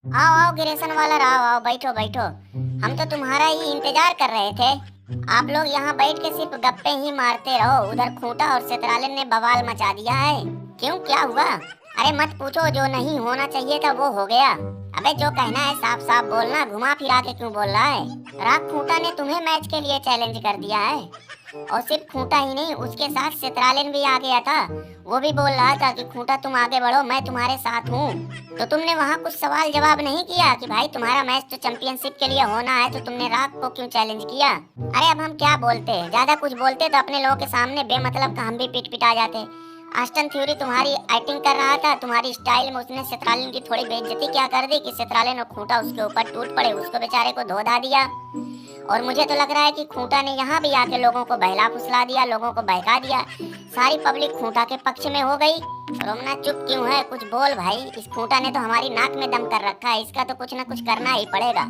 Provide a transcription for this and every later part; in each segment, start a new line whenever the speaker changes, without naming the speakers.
आओ आओ गिरेशन वाला, आओ आओ, बैठो बैठो। हम तो तुम्हारा ही इंतजार कर रहे थे। आप लोग यहाँ बैठ के सिर्फ गप्पे ही मारते रहो। उधर खूंटा और सेतरालिन ने बवाल मचा दिया है। क्यों, क्या हुआ? अरे मत पूछो, जो नहीं होना चाहिए था वो हो गया। अबे जो कहना है साफ साफ बोलना, घुमा फिरा के क्यों बोल रहा है? राग खूंटा ने तुम्हें मैच के लिए चैलेंज कर दिया है। और सिर्फ खूंटा ही नहीं, उसके साथ सेतरालिन भी आ गया था। वो भी बोल रहा था कि खूंटा तुम आगे बढ़ो, मैं तुम्हारे साथ हूँ। तो तुमने वहाँ कुछ सवाल जवाब नहीं किया कि भाई तुम्हारा मैच तो चैंपियनशिप के लिए होना है, तो तुमने राग को क्यों चैलेंज किया? अरे अब हम क्या बोलते, ज्यादा कुछ बोलते तो अपने लोगों के सामने बेमतलब का हम भी पिट पिटा जाते। आस्टन थ्योरी तुम्हारी एक्टिंग कर रहा था, तुम्हारी स्टाइल में उसने सेतरालिन की थोड़ी बेइज्जती क्या कर दी कि सेतरालिन और खूंटा उसके ऊपर टूट पड़े, उसको बेचारे को धो धा दिया। और मुझे तो लग रहा है कि खूंटा ने यहाँ भी आके लोगों को बहला फुसला दिया, लोगों को बहका दिया। सारी पब्लिक खूंटा के पक्ष में हो गई। रोमना चुप क्यों है, कुछ बोल भाई। इस खूंटा ने तो हमारी नाक में दम कर रखा है, इसका तो कुछ ना कुछ करना ही पड़ेगा।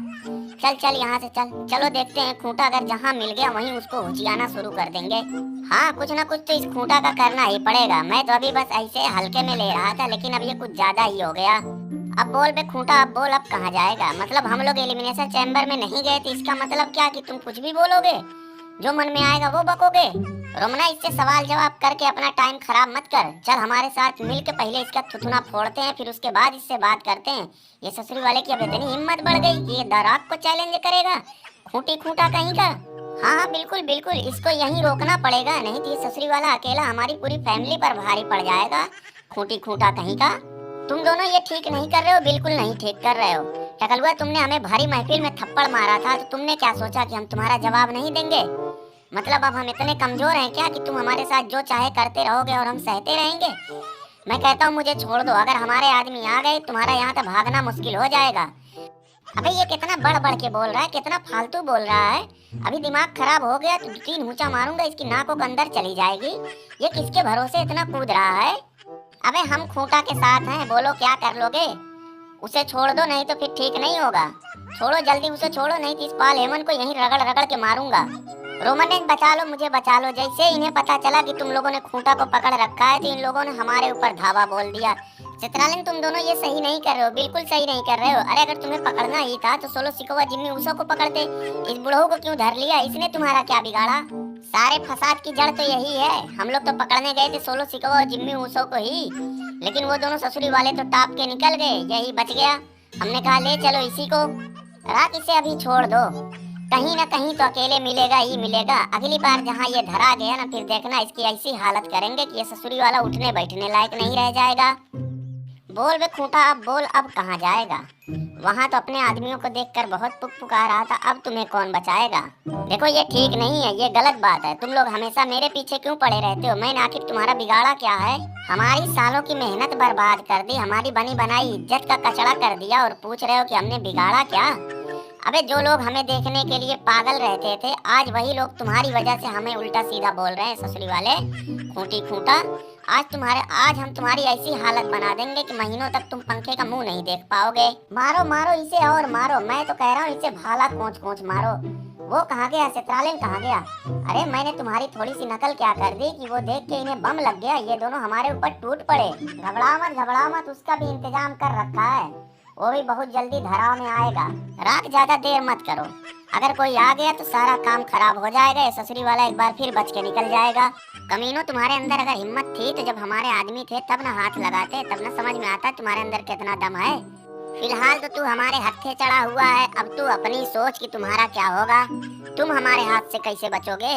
चल चल यहाँ से चल, चलो देखते हैं खूंटा अगर जहाँ मिल गया वहीं उसको हुचियाना शुरू कर देंगे। हाँ, कुछ ना कुछ तो इस खूंटा का करना ही पड़ेगा। मैं तो अभी बस ऐसे हल्के में ले रहा था, लेकिन अब ये कुछ ज्यादा ही हो गया। अब बोल बे खूंटा, अब बोल, अब कहाँ जाएगा? मतलब हम लोग एलिमिनेशन चैम्बर में नहीं गए थे, इसका मतलब क्या कि तुम कुछ भी बोलोगे, जो मन में आएगा वो बकोगे? रोमना, इससे सवाल जवाब करके अपना टाइम खराब मत कर। चल हमारे साथ मिल के पहले इसका थुथुना फोड़ते हैं, फिर उसके बाद इससे बात करते हैं। ये ससुरी वाले की अब इतनी हिम्मत बढ़ गई कि ये दराक को चैलेंज करेगा। खूंटी खूंटा कहीं का। हाँ हाँ बिल्कुल बिल्कुल, इसको यहीं रोकना पड़ेगा, नहीं तो ये ससुरी वाला अकेला हमारी पूरी फैमिली पर भारी पड़ जाएगा। खूंटी खूंटा कहीं का। तुम दोनों ये ठीक नहीं कर रहे हो, बिल्कुल नहीं ठीक कर रहे हो। टकलुआ, तुमने हमें भारी महफिल में थप्पड़ मारा था, तो तुमने क्या सोचा कि हम तुम्हारा जवाब नहीं देंगे? मतलब अब हम इतने कमजोर हैं क्या कि तुम हमारे साथ जो चाहे करते रहोगे और हम सहते रहेंगे? मैं कहता हूँ मुझे छोड़ दो, अगर हमारे आदमी आ गए तुम्हारा यहाँ से भागना मुश्किल हो जाएगा। अबे ये कितना बढ़ बढ़ के बोल रहा है, कितना फालतू बोल रहा है। अभी दिमाग खराब हो गया तो 2-3 ऊंचा मारूंगा, इसकी नाकों के अंदर चली जाएगी। ये किसके भरोसे इतना कूद रहा है? अबे हम खूंटा के साथ हैं, बोलो क्या कर लोगे? उसे छोड़ दो, नहीं तो फिर ठीक नहीं होगा। छोड़ो जल्दी उसे, छोड़ो नहीं तो इस पाल हेमन को यहीं रगड़ रगड़ के मारूंगा। रोमन ने बचा लो, मुझे बचा लो। जैसे इन्हें पता चला कि तुम लोगों ने खूंटा को पकड़ रखा है, तो इन लोगों ने हमारे ऊपर धावा बोल दिया। चित्रालिन, तुम दोनों ये सही नहीं कर रहे हो, बिल्कुल सही नहीं कर रहे हो। अरे अगर तुम्हें पकड़ना ही था तो सोलो सिकोवा जिम्मी ऊसो को पकड़ते। इस बुढ़ऊ को क्यों धर लिया? इसने तुम्हारा क्या बिगाड़ा? सारे फसाद की जड़ तो यही है। हम लोग तो पकड़ने गए थे सोलो सिकोवा और जिम्मी ऊसो को ही, लेकिन वो दोनों ससुरी वाले तो टाप के निकल गए, यही बच गया। हमने कहा ले चलो इसी को। रात, इसे अभी छोड़ दो, कहीं ना कहीं तो अकेले मिलेगा ही मिलेगा। अगली बार जहाँ ये धरा गया ना, फिर देखना इसकी ऐसी हालत करेंगे कि ये ससुरी वाला उठने बैठने लायक नहीं रह जाएगा। बोल बे खूंटा, अब बोल, अब कहाँ जाएगा? वहाँ तो अपने आदमियों को देखकर बहुत पुक पुकार रहा था, अब तुम्हें कौन बचाएगा? देखो ये ठीक नहीं है, ये गलत बात है। तुम लोग हमेशा मेरे पीछे क्यों पड़े रहते हो? मैंने आखिर तुम्हारा बिगाड़ा क्या है? हमारी सालों की मेहनत बर्बाद कर दी, हमारी बनी बनाई इज्जत का कचड़ा कर दिया, और पूछ रहे हो कि हमने बिगाड़ा क्या? अबे जो लोग हमें देखने के लिए पागल रहते थे, आज वही लोग तुम्हारी वजह से हमें उल्टा सीधा बोल रहे हैं। ससुरी वाले, खूंटी खूंटा, आज हम तुम्हारी ऐसी हालत बना देंगे कि महीनों तक तुम पंखे का मुंह नहीं देख पाओगे। मारो मारो इसे और मारो, मैं तो कह रहा हूँ इसे भाला कोंच कोंच मारो। वो कहाँ गया? सेत्रालिन कहाँ गया? अरे मैंने तुम्हारी थोड़ी सी नकल क्या कर दी कि वो देख के इन्हें बम लग गया, ये दोनों हमारे ऊपर टूट पड़े। घबरा मत, उसका भी इंतजाम कर रखा है, वो भी बहुत जल्दी धराव में आएगा। रात, ज्यादा देर मत करो, अगर कोई आ गया तो सारा काम खराब हो जाएगा। ये ससुरी वाला एक बार फिर बच के निकल जाएगा। कमीनों, तुम्हारे अंदर अगर हिम्मत थी तो जब हमारे आदमी थे तब ना हाथ लगाते, तब ना समझ में आता तुम्हारे अंदर कितना दम है। फिलहाल तो तू हमारे हत्थे चढ़ा हुआ है, अब तू अपनी सोच कि तुम्हारा क्या होगा। तुम हमारे हाथ से कैसे बचोगे?